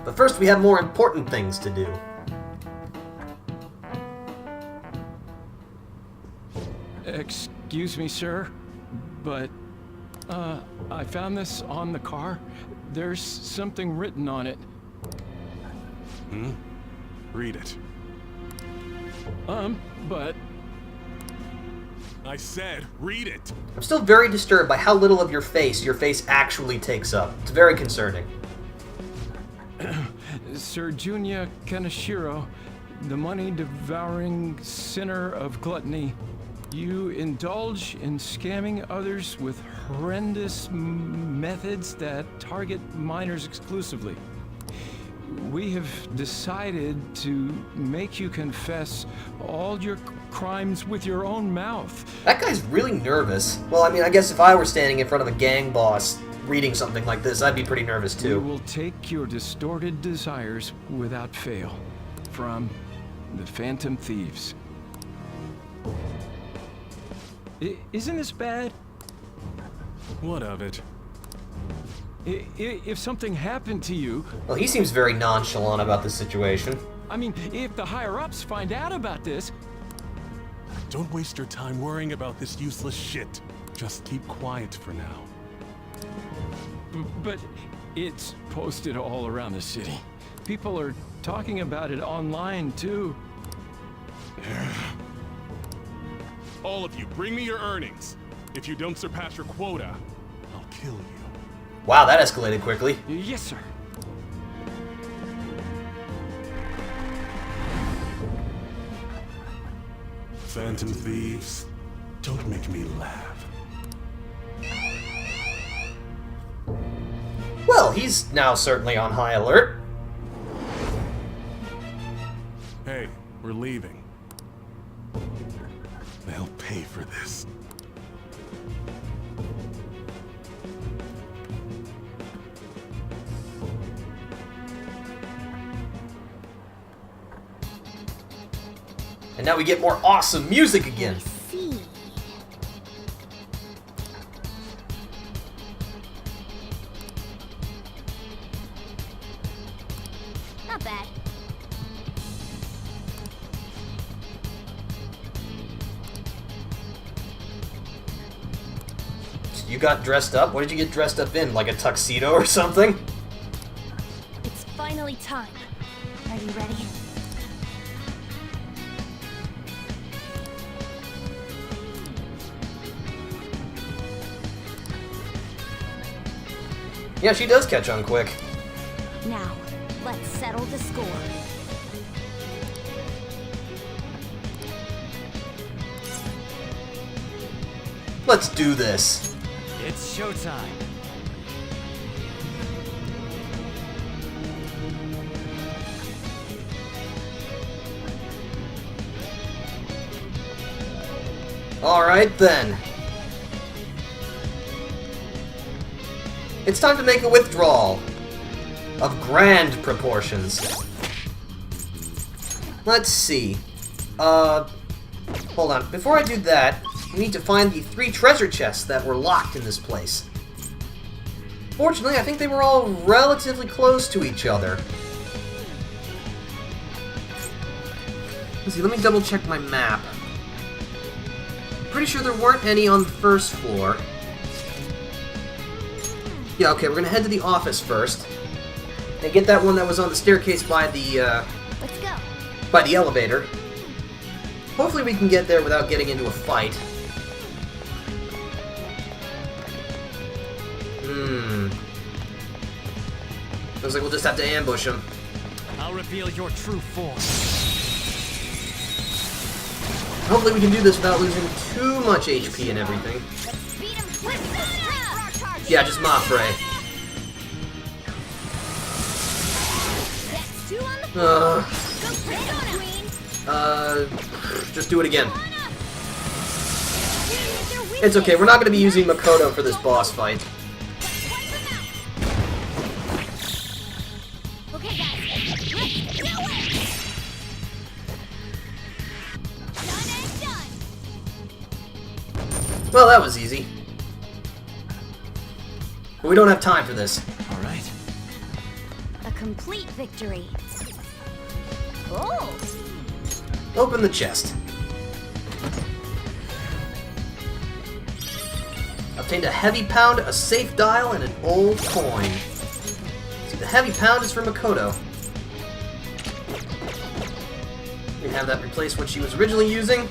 But first we have more important things to do. Excuse me, sir, but I found this on the car. There's something written on it. Read it. But I said, read it! I'm still very disturbed by how little of your face actually takes up. It's very concerning. Sir Junya Kaneshiro, the money-devouring sinner of gluttony, you indulge in scamming others with horrendous methods that target minors exclusively. We have decided to make you confess all your crimes with your own mouth. That guy's really nervous. Well, I mean, I guess if I were standing in front of a gang boss reading something like this, I'd be pretty nervous too. We will take your distorted desires without fail from the Phantom Thieves. Isn't this bad? What of it? If something happened to you... Well, he seems very nonchalant about the situation. I mean, if the higher-ups find out about this... Don't waste your time worrying about this useless shit. Just keep quiet for now. But it's posted all around the city. People are talking about it online, too. All of you, bring me your earnings. If you don't surpass your quota, I'll kill you. Wow, that escalated quickly. Yes, sir. Phantom Thieves, don't make me laugh. Well, he's now certainly on high alert. Hey, we're leaving. They'll pay for this. And now we get more awesome music again. See. Not bad. You got dressed up? What did you get dressed up in? Like a tuxedo or something? It's finally time. Are you ready? Yeah, she does catch on quick. Now, let's settle the score. Let's do this. It's showtime. Alright then. It's time to make a withdrawal of grand proportions. Let's see. Hold on. Before I do that, we need to find the 3 treasure chests that were locked in this place. Fortunately, I think they were all relatively close to each other. Let's see, let me double check my map. Pretty sure there weren't any on the first floor. Yeah, okay, we're gonna head to the office first. And get that one that was on the staircase by the, Let's go. by the elevator. Hopefully we can get there without getting into a fight. Looks like we'll just have to ambush him. I'll reveal your true form. Hopefully we can do this without losing too much HP and everything. Let's beat him with this. Yeah, just Mafre. That's 2 on the floor. Go queen. Just do it again. It's okay, we're not going to be using Makoto for this boss fight. Okay, guys. Let's do it. Done and done. Well, that was easy. But we don't have time for this. All right. A complete victory. Oh! Open the chest. Obtained a heavy pound, a safe dial, and an old coin. See, the heavy pound is from Makoto. We can have that replace what she was originally using.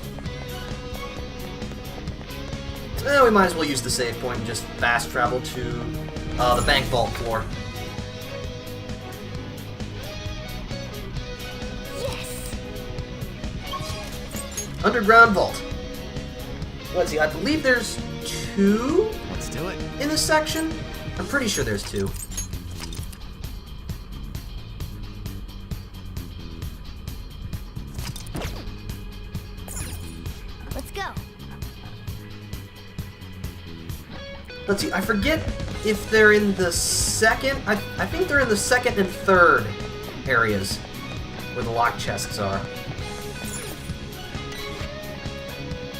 We might as well use the save point and just fast travel to the bank vault floor. Yes! Underground vault. Let's see, I believe there's 2 Let's do it. in this section. I'm pretty sure there's 2. Let's go. Let's see, I forget if they're in the second... I think they're in the second and third areas where the locked chests are.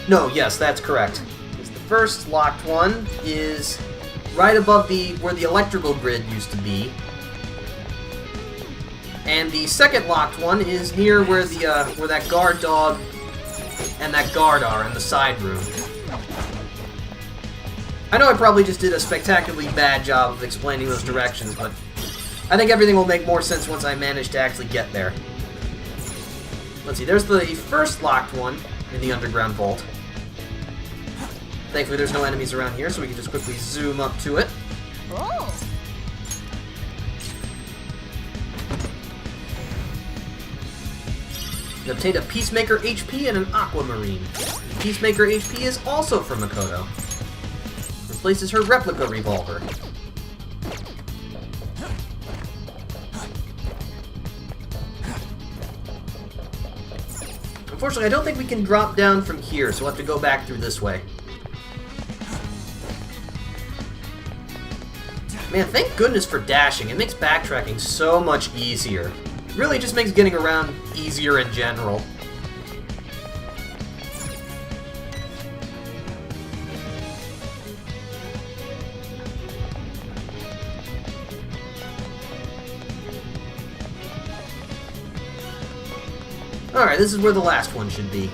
No, yes, that's correct. Because the first locked one is right above where the electrical grid used to be. And the second locked one is near where where that guard dog and that guard are in the side room. I know I probably just did a spectacularly bad job of explaining those directions, but I think everything will make more sense once I manage to actually get there. Let's see, there's the first locked one in the underground vault. Thankfully there's no enemies around here, so we can just quickly zoom up to it. Oh! We obtained a Peacemaker HP and an Aquamarine. Peacemaker HP is also from Makoto. Replaces her replica revolver. Unfortunately, I don't think we can drop down from here, so we'll have to go back through this way. Man, thank goodness for dashing. It makes backtracking so much easier. It really just makes getting around easier in general. Alright, this is where the last one should be.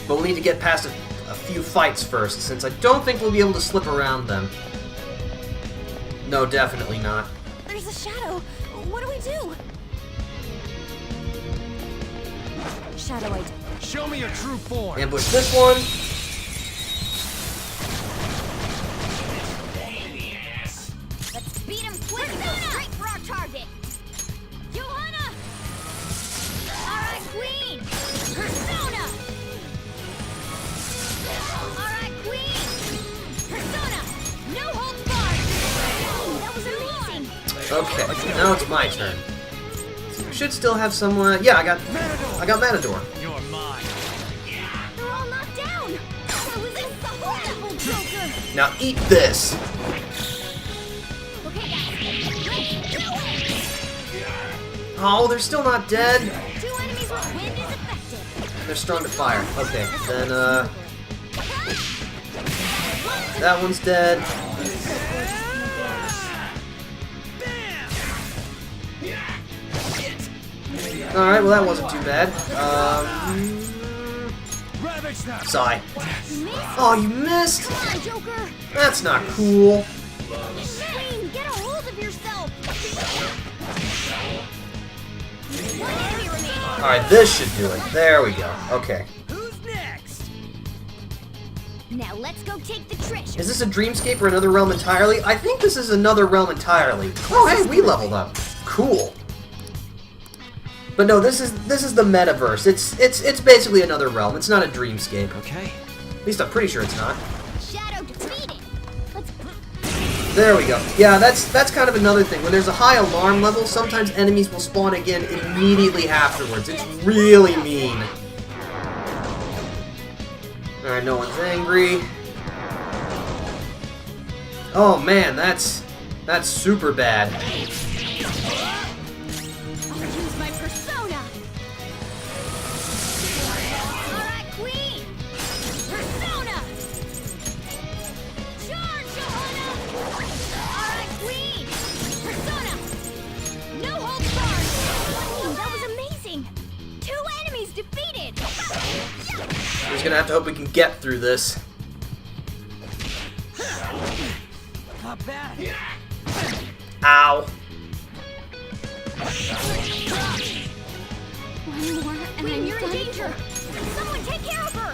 But we'll need to get past a few fights first, since I don't think we'll be able to slip around them. No, definitely not. There's a shadow. What do we do? Shadow ID. Show me your true form. Ambush this one. Let's beat him quick and go straight for our target. Johanna! Alright, Queen! Persona! Alright, Queen! Persona! No holds barred! That was amazing! Okay, now it's my turn. I should still have someone. Yeah, I got Matador. You're mine. They're all knocked down! That was incredible, Joker! Now eat this. Okay, guys, let's do it! Oh, they're still not dead. 2 enemies with wind is effective. They're strong to fire. Okay, then that one's dead. Alright, well that wasn't too bad. Sigh. Oh, you missed? Come on, Joker! That's not cool. Queen, get a hold of yourself! One enemy remaining. Alright, this should do it. There we go. Okay. Who's next? Now let's go take the treasure. Is this a dreamscape or another realm entirely? I think this is another realm entirely. Oh, hey, we leveled up. Cool. But no, this is the metaverse. It's basically another realm. It's not a dreamscape. Okay. At least I'm pretty sure it's not. Shadow defeated. Let's. There we go. Yeah, that's kind of another thing. When there's a high alarm level, sometimes enemies will spawn again immediately afterwards. It's really mean. Alright, no one's angry. Oh man, that's super bad. I'll use my persona. Alright, Queen. Persona. Charge, Johanna. Alright, Queen. just gonna have to hope we can get through this. Not bad. Ow. One more, and then you're in danger. Someone take care of her.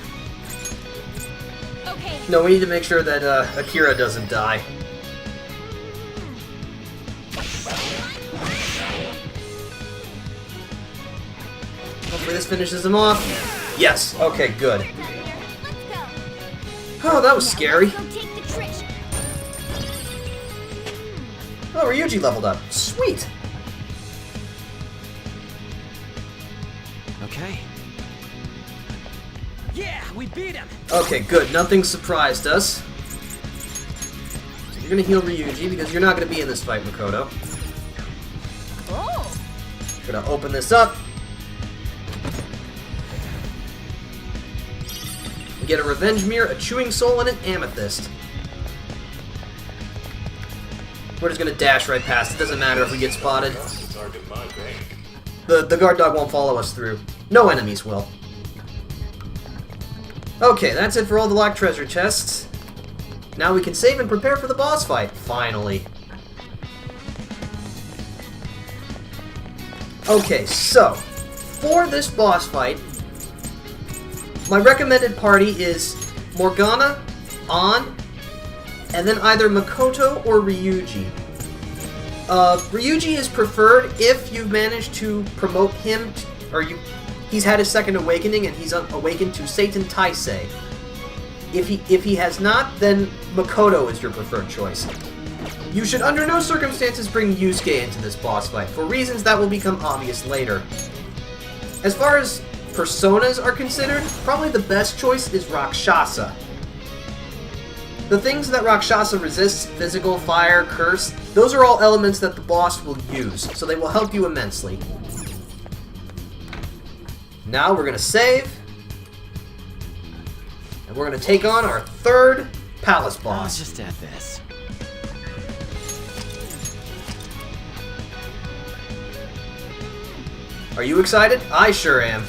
Okay. No, we need to make sure that Akira doesn't die. Hopefully this finishes him off. Yes. Okay, good. Let's go. Oh, that was scary. Now let's go take the treasure. Oh, Ryuji leveled up. Sweet. Okay. Yeah, we beat him. Okay, good. Nothing surprised us. So you're gonna heal Ryuji because you're not gonna be in this fight, Makoto. Oh. Gonna open this up. We get a Revenge Mirror, a Chewing Soul, and an Amethyst. We're just gonna dash right past. It doesn't matter if we get spotted. The guard dog won't follow us through. No enemies will. Okay, that's it for all the locked treasure chests. Now we can save and prepare for the boss fight, finally. Okay, so, for this boss fight, my recommended party is Morgana, An, and then either Makoto or Ryuji. Ryuji is preferred if you've managed to promote him, he's had his second awakening and he's awakened to Satan Taisei. If he has not, then Makoto is your preferred choice. You should under no circumstances bring Yusuke into this boss fight, for reasons that will become obvious later. As far as personas are considered, probably the best choice is Rakshasa. The things that Rakshasa resists, physical, fire, curse, those are all elements that the boss will use, so they will help you immensely. Now we're gonna save, and we're gonna take on our third palace I'll boss. just add this. Are you excited? I sure am.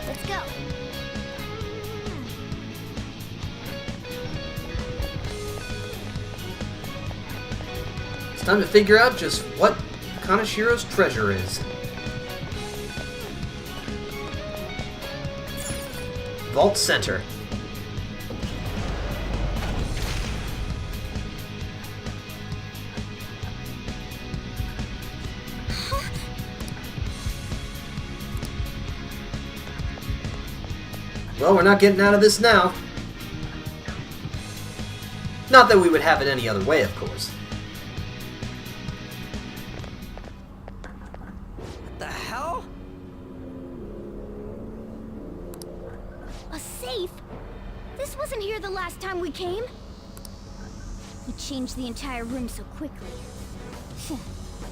Let's go. It's time to figure out just what Kanashiro's treasure is. Vault Center. Well, we're not getting out of this now. Not that we would have it any other way, of course. What the hell? A safe? This wasn't here the last time we came. You changed the entire room so quickly.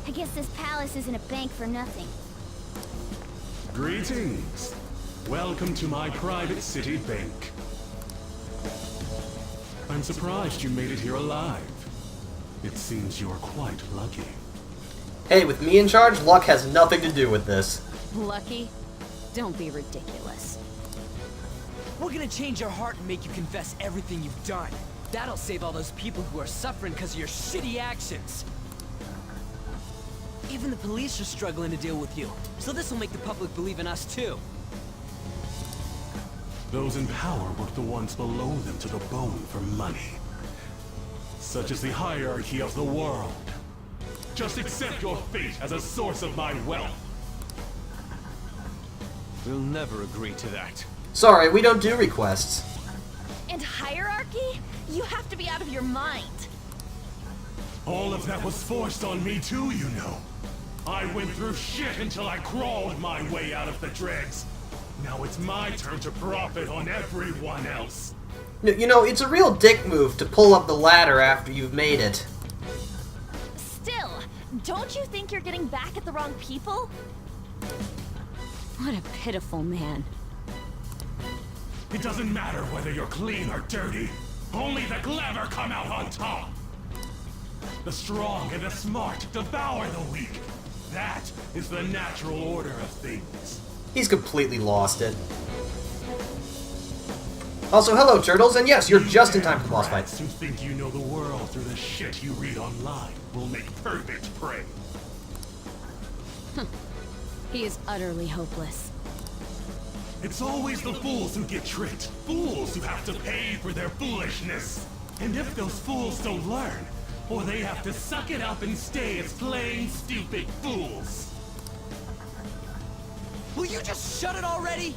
I guess this palace isn't a bank for nothing. Greetings. Welcome to my private city bank. I'm surprised you made it here alive. It seems you're quite lucky. Hey, with me in charge, luck has nothing to do with this. Lucky? Don't be ridiculous. We're gonna change your heart and make you confess everything you've done. That'll save all those people who are suffering because of your shitty actions. Even the police are struggling to deal with you, so this will make the public believe in us too. Those in power work the ones below them to the bone for money. Such is the hierarchy of the world. Just accept your fate as a source of my wealth. We'll never agree to that. Sorry, we don't do requests. And hierarchy? You have to be out of your mind. All of that was forced on me too, you know. I went through shit until I crawled my way out of the dregs. Now it's my turn to profit on everyone else. You know, it's a real dick move to pull up the ladder after you've made it. Still, don't you think you're getting back at the wrong people? What a pitiful man. It doesn't matter whether you're clean or dirty. Only the clever come out on top. The strong and the smart devour the weak. That is the natural order of things. He's completely lost it. Also, hello, Turtles, and yes, you're just in time for the boss fight. Rats who think you know the world through the shit you read online will make perfect prey. He is utterly hopeless. It's always the fools who get tricked. Fools who have to pay for their foolishness. And if those fools don't learn, or they have to suck it up and stay as plain stupid fools. Will you just shut it already?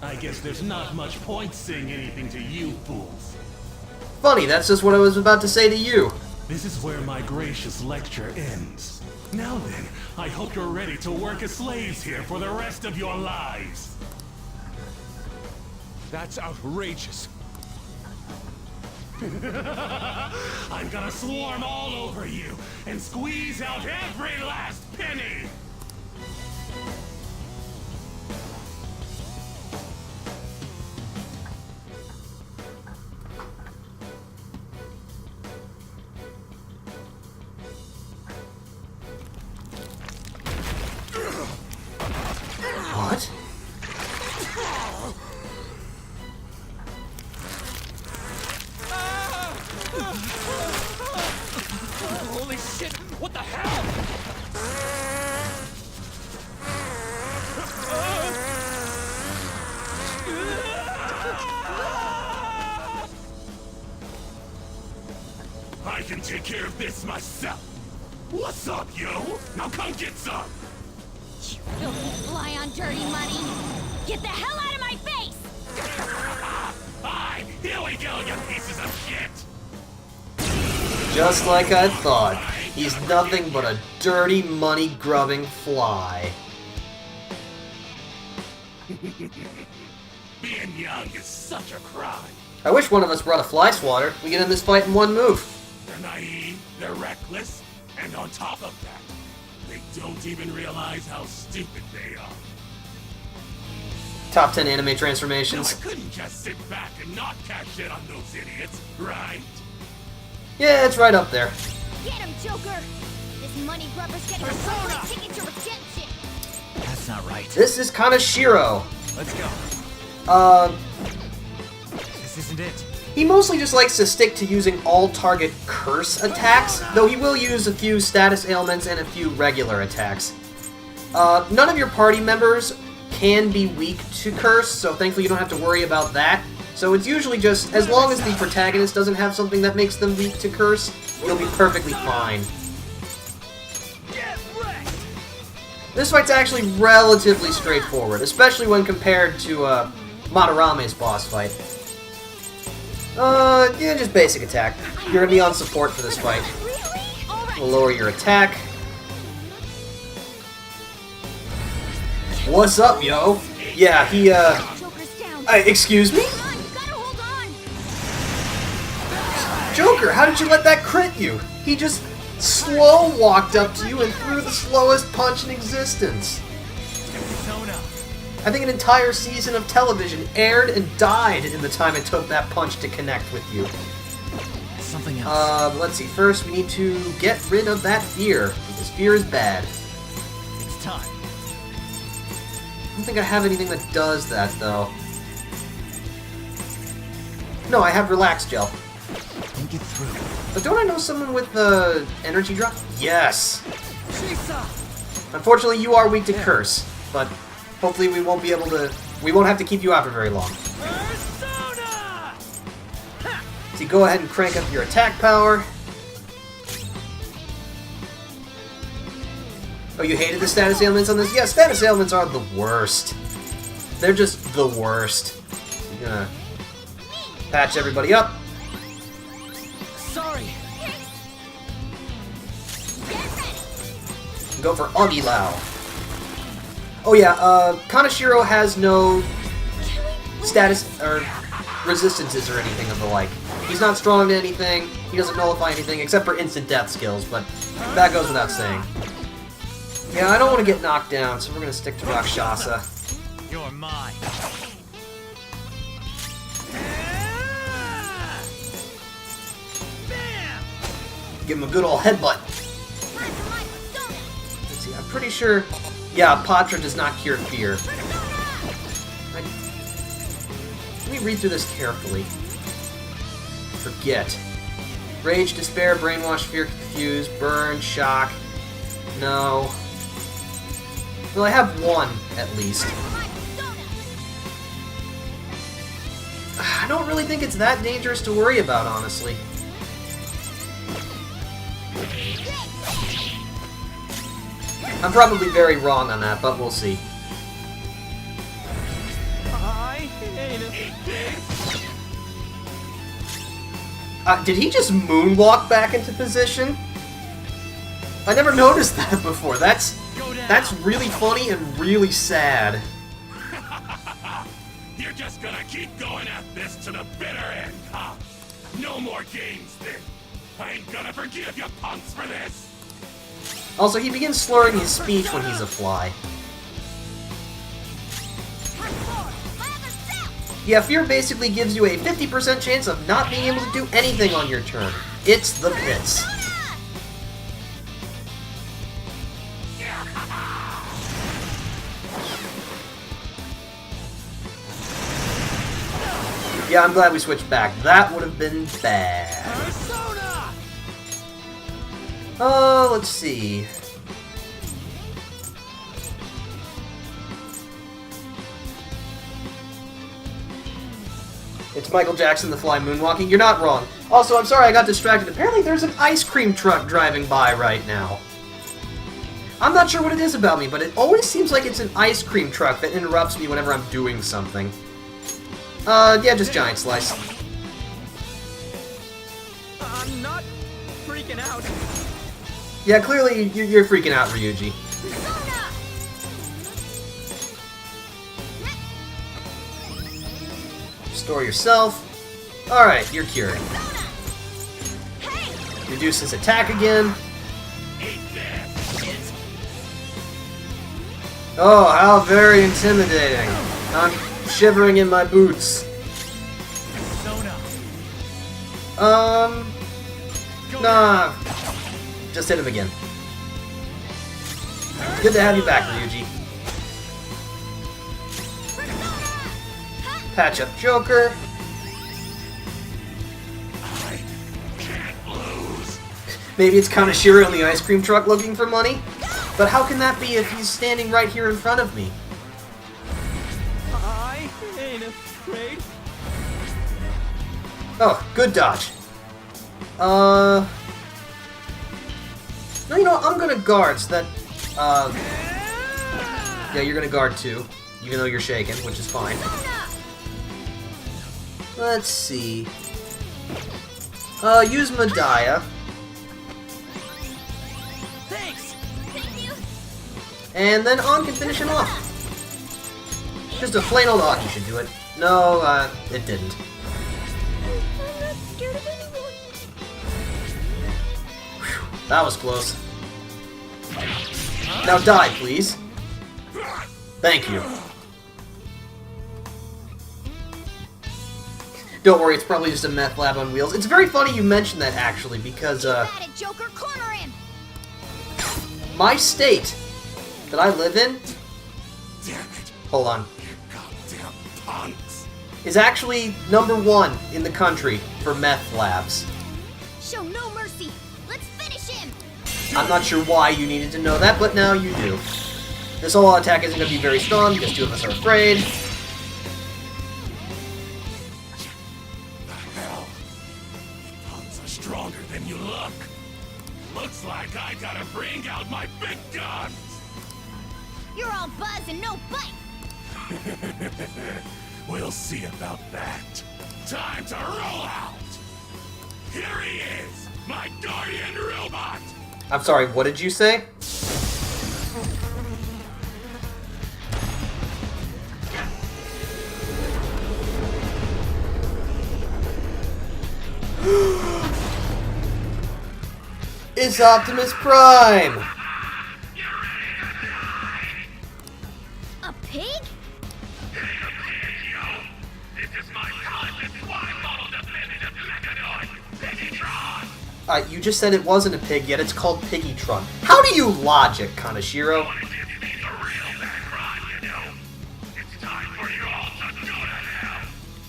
I guess there's not much point saying anything to you fools. Funny, that's just what I was about to say to you. This is where my gracious lecture ends. Now then, I hope you're ready to work as slaves here for the rest of your lives. That's outrageous. I'm gonna swarm all over you and squeeze out every last penny! What? Holy shit! What the hell? I can take care of this myself. What's up, yo? Now come get some! You filthy fly on dirty money! Get the hell out of my face! Aye, here we go, you pieces of shit! Just like I thought. He's nothing but a dirty, money-grubbing fly. Being young is such a crime. I wish one of us brought a fly swatter. We get in this fight in one move. They're naive, they're reckless, and on top of that, they don't even realize how stupid they are. Top 10 anime No, I transformations. couldn't just sit back and not catch shit on those idiots, right? Yeah, it's right up there. Get him, Joker! This money grubber's getting a one-way ticket to redemption! That's not right. This is Kanashiro. Let's go. This isn't it. He mostly just likes to stick to using all-target curse attacks, though he will use a few status ailments and a few regular attacks. None of your party members can be weak to curse, so thankfully you don't have to worry about that. So it's usually just, as long as the protagonist doesn't have something that makes them weak to curse, you'll be perfectly fine. This fight's actually relatively straightforward, especially when compared to Madarame's boss fight. Yeah, just basic attack. You're gonna be on support for this fight. Really? Alright! We'll lower your attack. What's up, yo? Yeah, he, Joker's down! excuse me? Hold on, you gotta hold on! Joker, how did you let that crit you? He just slow walked up to you and threw the slowest punch in existence. I think an entire season of television aired and died in the time it took that punch to connect with you. Something else. Let's see. First, we need to get rid of that fear, because fear is bad. It's time. I don't think I have anything that does that, though. No, I have Relax Gel. Think it through. But don't I know someone with the energy drop? Yes! Chisa! Unfortunately, you are weak to Curse, but hopefully we won't have to keep you out for very long. Persona! So you go ahead and crank up your attack power. Oh, you hated the status ailments on this? Yeah, status ailments are the worst. They're just the worst. I'm gonna patch everybody up. Sorry. Go for Augie Lao. Oh yeah, Kanashiro has no status or resistances or anything of the like. He's not strong to anything, he doesn't nullify anything except for instant death skills, but that goes without saying. Yeah, I don't want to get knocked down, so we're gonna stick to Rakshasa. You're mine. Give him a good old headbutt. Let's see, I'm pretty sure Yeah, Patra does not cure fear. Let me read through this carefully. Forget. Rage, despair, brainwash, fear, confuse, burn, shock. No. Well, I have one, at least. I don't really think it's that dangerous to worry about, honestly. I'm probably very wrong on that, but we'll see. Did he just moonwalk back into position? I never noticed that before. That's really funny and really sad. You're just gonna keep going at this to the bitter end, huh? No more games, then. I ain't gonna forgive you punks for this. Also, he begins slurring his speech when he's a fly. Yeah, fear basically gives you a 50% chance of not being able to do anything on your turn. It's the pits. Yeah, I'm glad we switched back. That would have been bad. Let's see. It's Michael Jackson the Fly moonwalking. You're not wrong. Also, I'm sorry I got distracted. Apparently there's an ice cream truck driving by right now. I'm not sure what it is about me, but it always seems like it's an ice cream truck that interrupts me whenever I'm doing something. Yeah, just Giant Slice. I'm not freaking out. Yeah, clearly you're freaking out, Ryuji. Restore yourself. Alright, you're cured. Reduce his attack again. Oh, how very intimidating. I'm shivering in my boots. Nah. Just hit him again. Good to have you back, Ryuji. Patch up Joker. I can't lose. Maybe it's Kaneshiro in the ice cream truck looking for money? But how can that be if he's standing right here in front of me? I ain't afraid. Oh, good dodge. No, you know what? I'm gonna guard so that, yeah, you're gonna guard too, even though you're shaken, which is fine. Let's see. Use Medaya. Thanks. And then On can finish him off. Just a plain old Aki should do it. No, it didn't. I'm not scared of anyone. Whew, that was close. Now die, please. Thank you. Don't worry, it's probably just a meth lab on wheels. It's very funny you mentioned that, actually, because, Joker, corner him. my state that I live in, Damn it. hold on, You goddamn punks. is actually #1 in the country for meth labs. Show no mercy. Let's finish him. I'm not sure why you needed to know that, but now you do. This whole attack isn't going to be very strong because two of us are afraid. The hell? Punks are stronger than you look. Looks like I gotta bring out my big guns. You're all buzz and no bite. We'll see about that. Time to roll out. Here he is, my guardian robot. I'm sorry, what did you say? It's Optimus Prime! A pig? You just said it wasn't a pig, yet it's called Piggytron. How do you logic, Kaneshiro?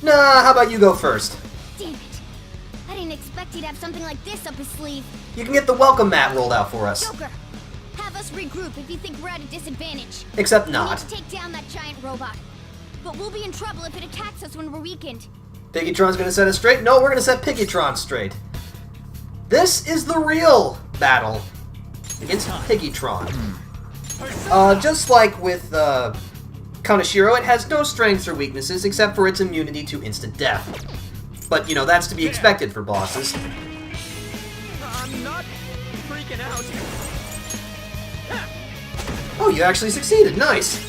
Nah, how about you go first? Damn it. I didn't expect he'd have something like this up his sleeve. You can get the welcome mat rolled out for us. Joker, have us regroup if you think we're at a disadvantage. Except We not. need to take down that giant robot. But we'll be in trouble if it attacks us when we're weakened. Piggytron's gonna set us straight? No, we're gonna set Piggytron straight. This is the real battle against Piggytron. Just like with Kaneshiro, it has no strengths or weaknesses except for its immunity to instant death. But, you know, that's to be expected for bosses. I'm not freaking out. Oh, you actually succeeded. Nice.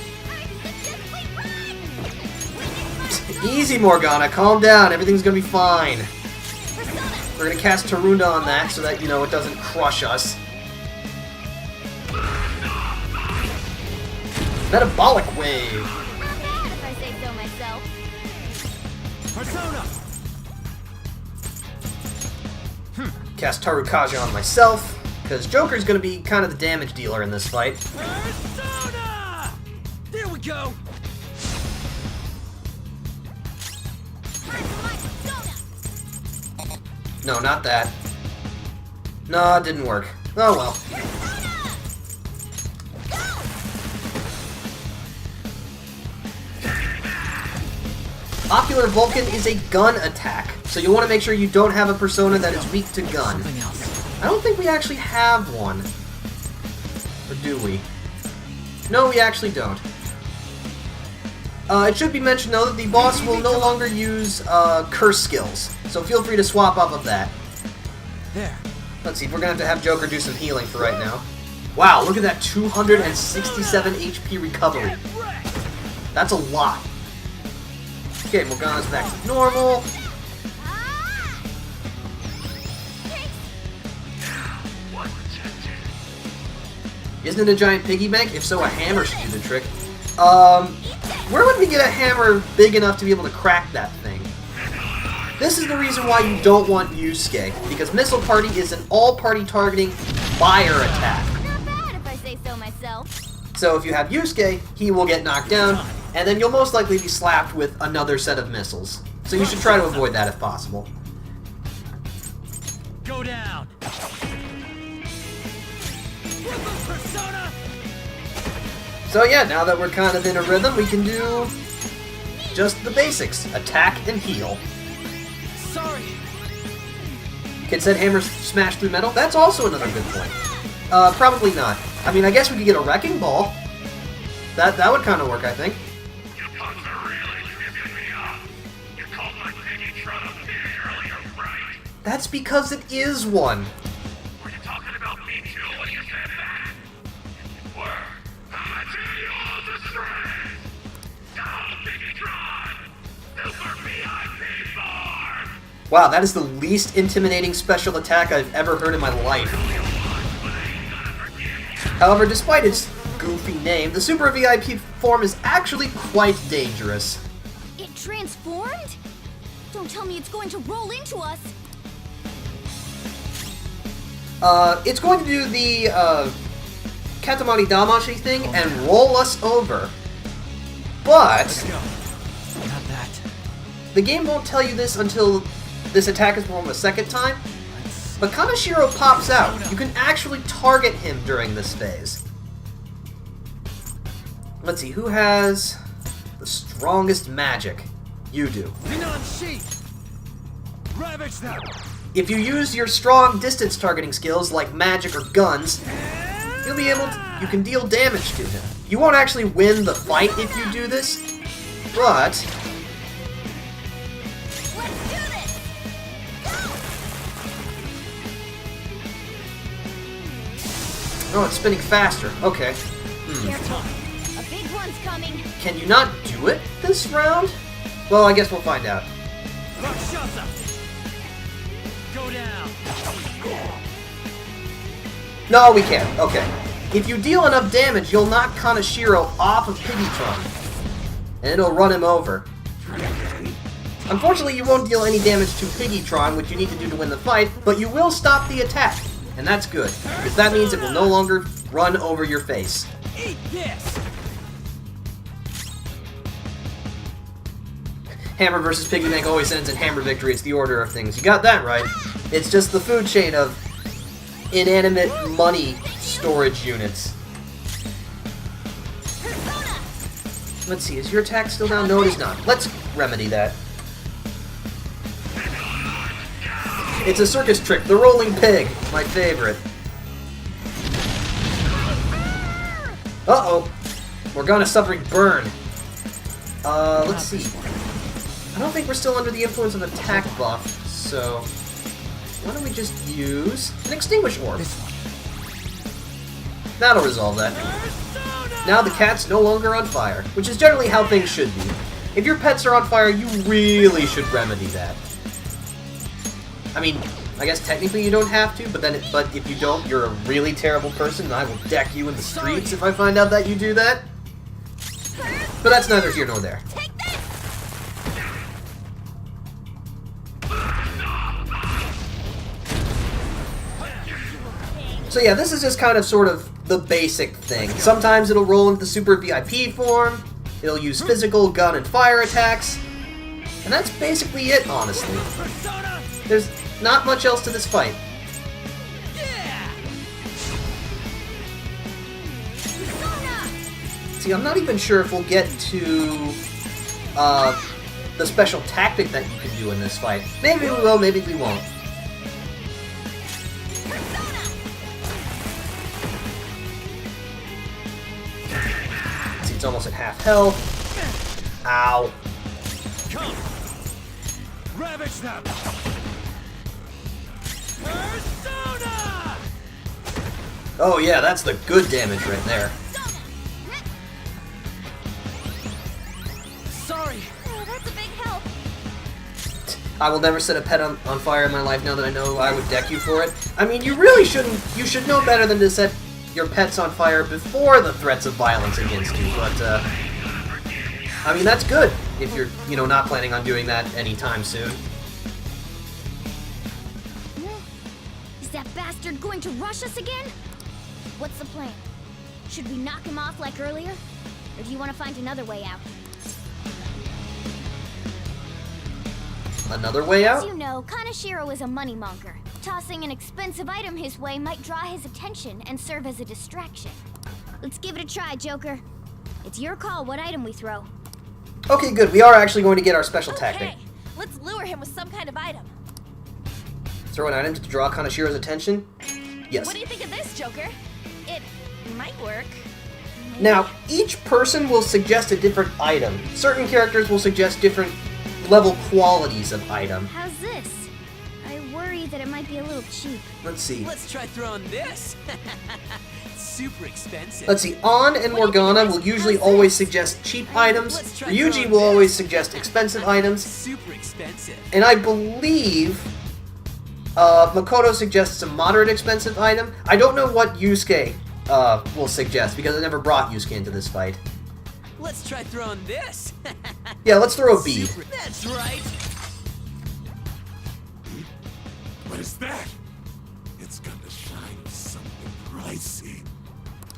Easy, Morgana. Calm down. Everything's gonna be fine. We're gonna cast Tarunda on that so that, you know, it doesn't crush us. Metabolic Wave. Not bad if I say so myself. Persona! Cast Tarukaja on myself, because Joker's gonna be kind of the damage dealer in this fight. Persona! There we go. No, not that. No, it didn't work. Oh well. Ocular Vulcan is a gun attack, so you want to make sure you don't have a persona that is weak to gun. Something else. I don't think we actually have one. Or do we? No, we actually don't. It should be mentioned, though, that the boss will no longer use curse skills, so feel free to swap off of that. There. Let's see, we're gonna have Joker do some healing for right now. Wow, look at that 267 HP recovery. That's a lot. Okay, Morgana's back to normal. Isn't it a giant piggy bank? If so, a hammer should do the trick. Where would we get a hammer big enough to be able to crack that thing? This is the reason why you don't want Yusuke, because Missile Party is an all-party targeting fire attack. Not bad if I say so myself. So if you have Yusuke, he will get knocked down, and then you'll most likely be slapped with another set of missiles. So you should try to avoid that if possible. Go down. Persona! So yeah, now that we're kind of in a rhythm, we can do just the basics. Attack and heal. Sorry. Kid said hammer smash through metal. That's also another good point. Probably not. I mean, I guess we could get a wrecking ball. That would kind of work, I think. You punks are really tripping me up. You called my Piggytron a pig earlier, right? That's because it is one. Were you talking about me too when you said that? You were. I tell you all the strength. Down, Piggytron. Super VIP bar. Wow, that is the least intimidating special attack I've ever heard in my life. However, despite its goofy name, the Super VIP form is actually quite dangerous. It transformed? Don't tell me it's going to roll into us. It's going to do the Katamari Damashi thing and roll us over. But Not that. the game won't tell you this until this attack is performed a second time. But Kaneshiro pops out. You can actually target him during this phase. Let's see, who has the strongest magic? You do. Minon sheet. Ravage them. If you use your strong distance targeting skills like magic or guns, you'll be able to, you can deal damage to him. You won't actually win the fight if you do this, but Let's do this! oh, it's spinning faster. Okay. Careful. A big one's coming. Can you not do it this round? Well, I guess we'll find out. Rakshasa. Go down. No, we can't. Okay. If you deal enough damage, you'll knock Kaneshiro off of Piggytron, and it'll run him over. Unfortunately, you won't deal any damage to Piggytron, which you need to do to win the fight, but you will stop the attack, and that's good, because that means it will no longer run over your face. Eat this. Hammer versus Piggy Bank always ends in Hammer victory. It's the order of things. You got that right. It's just the food chain of inanimate money storage units. Let's see, is your attack still down? No, it is not. Let's remedy that. It's a circus trick, the rolling pig, my favorite. Uh-oh. Morgana suffering burn. Let's see. I don't think we're still under the influence of attack buff, so why don't we just use an extinguish orb? That'll resolve that. Now the cat's no longer on fire, which is generally how things should be. If your pets are on fire, you really should remedy that. I mean, I guess technically you don't have to, but if you don't, you're a really terrible person, and I will deck you in the streets if I find out that you do that. But that's neither here nor there. So yeah, this is just kind of sort of the basic thing. Sometimes it'll roll into the super VIP form, it'll use physical, gun, and fire attacks, and that's basically it, honestly. There's not much else to this fight. See, I'm not even sure if we'll get to the special tactic that you can do in this fight. Maybe we will, maybe we won't. See, it's almost at half health. Ow. Come! Ravage them! Persona! Oh yeah, that's the good damage right there. Sorry. Oh, that's a big help. I will never set a pet on fire in my life now that I know I would deck you for it. I mean, you really shouldn't. You should know better than to set your pets on fire before the threats of violence against you, but, I mean, that's good if you're, not planning on doing that anytime soon. Is that bastard going to rush us again? What's the plan? Should we knock him off like earlier? Or do you want to find another way out? Another way As out? you know, Kaneshiro is a moneymonger. Tossing an expensive item his way might draw his attention and serve as a distraction. Let's give it a try, Joker. It's your call what item we throw. Okay, good. We are actually going to get our special tactic. Okay, let's lure him with some kind of item. Throw an item to draw Kaneshiro's attention? Yes. What do you think of this, Joker? It might work. Now, each person will suggest a different item. Certain characters will suggest different level qualities of item. How's this? I worry that it might be a little cheap. Let's see. Let's try throwing this. Super expensive. Let's see. An and Morgana will usually always suggest cheap items. Ryuji will always suggest expensive items. Super expensive. And I believe Makoto suggests a moderate expensive item. I don't know what Yusuke will suggest because I never brought Yusuke into this fight. Let's try throwing this. Yeah, let's throw a bead. That's right. What is that? It's gonna shine with something pricey.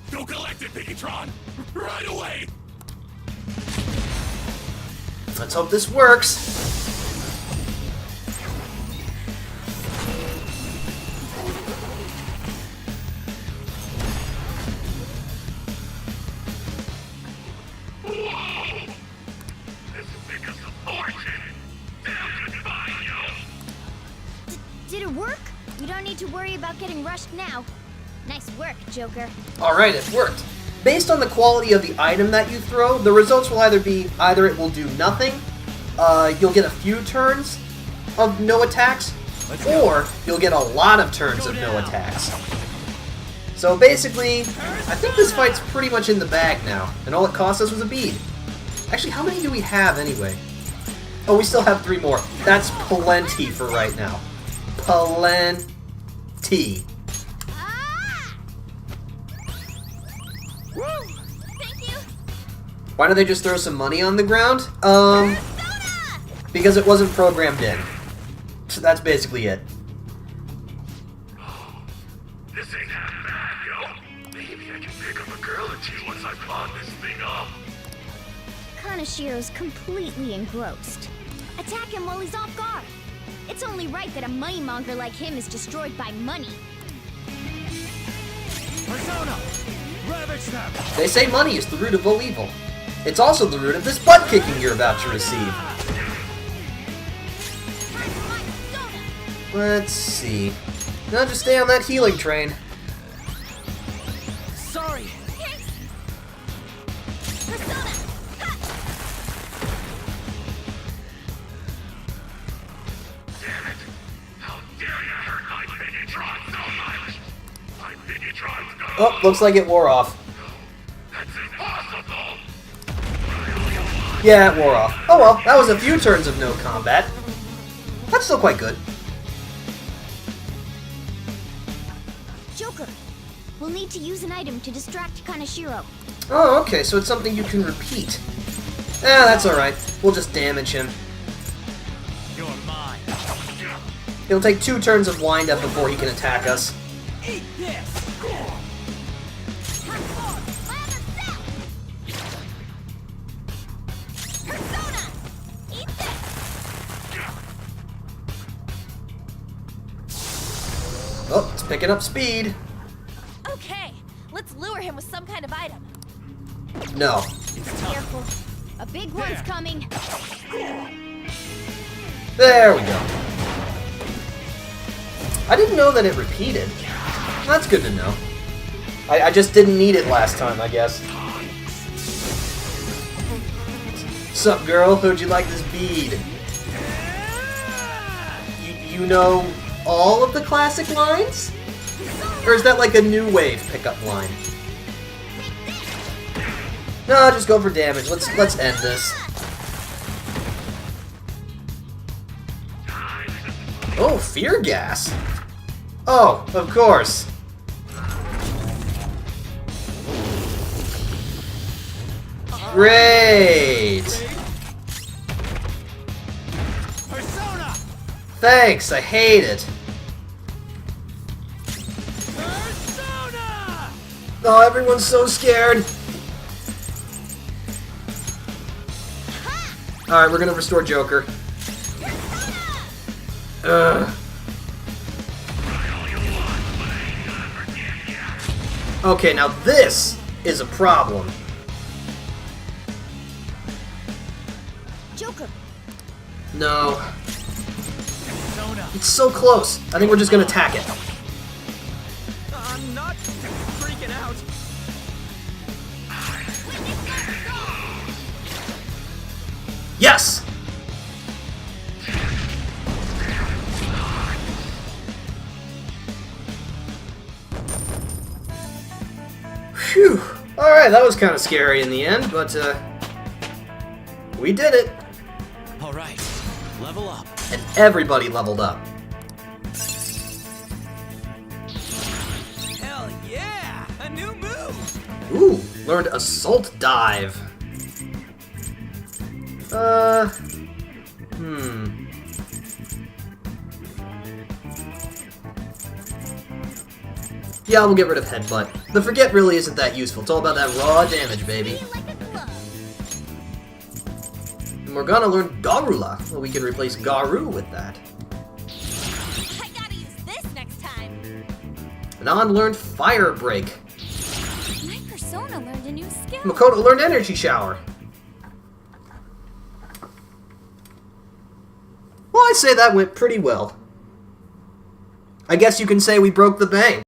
Go collect it, Piggytron! Right away! Let's hope this works. Did it work? You don't need to worry about getting rushed now. Nice work, Joker. Alright, it worked. Based on the quality of the item that you throw, the results will either it will do nothing, you'll get a few turns of no attacks, or you'll get a lot of turns of no attacks. So basically, I think this fight's pretty much in the bag now, and all it cost us was a bead. Actually, how many do we have anyway? Oh, we still have 3 more. That's plenty for right now. Plenty. Woo! Thank you. Why don't they just throw some money on the ground? Because it wasn't programmed in. So that's basically it. This ain't half bad, yo. Maybe I can pick up a girl or two once I pawn this thing up. Kaneshiro's completely engrossed. Attack him while he's off guard. It's only right that a moneymonger like him is destroyed by money. Persona! Ravage them! They say money is the root of all evil. It's also the root of this butt kicking you're about to receive. Let's see. Now just stay on that healing train. Sorry! Persona! Ha! Damn it! How dare you hurt my Finitron so much? My Finitron's gone. Oh, looks like it wore off. That's impossible! Yeah, it wore off. Oh well, that was a few turns of no combat. That's still quite good. Joker, we'll need to use an item to distract Kaneshiro. Oh, okay, so it's something you can repeat. That's alright. We'll just damage him. You're mine. It'll take 2 turns of wind-up before he can attack us. Eat this! Persona! Eat this! Oh, it's picking up speed. Okay, let's lure him with some kind of item. No. Careful. A big one's coming. There we go. I didn't know that it repeated. That's good to know. I just didn't need it last time, I guess. Sup, girl? How'd you like this bead? You know all of the classic lines? Or is that like a new wave pickup line? No, just go for damage. Let's end this. Oh, fear gas. Oh, of course. Great. Persona! Thanks, I hate it. Persona! Oh, everyone's so scared. Alright, we're gonna restore Joker. Ugh. Okay, now this is a problem. Joker, No. Persona! It's so close. I think we're just gonna attack it. I'm not freaking out. Yes! Phew. Alright, that was kind of scary in the end, but, we did it. All right, level up. And everybody leveled up. Hell yeah! A new move! Ooh, learned Assault Dive. Yeah, we'll get rid of Headbutt. The Forget really isn't that useful. It's all about that raw damage, baby. be like a glove. And we're gonna learn Garula. Well, we can replace Garu with that. I gotta use this next time. And on learned Fire Break. My persona learned a new skill. Makoto learned Energy Shower. Well, I'd say that went pretty well. I guess you can say we broke the bank.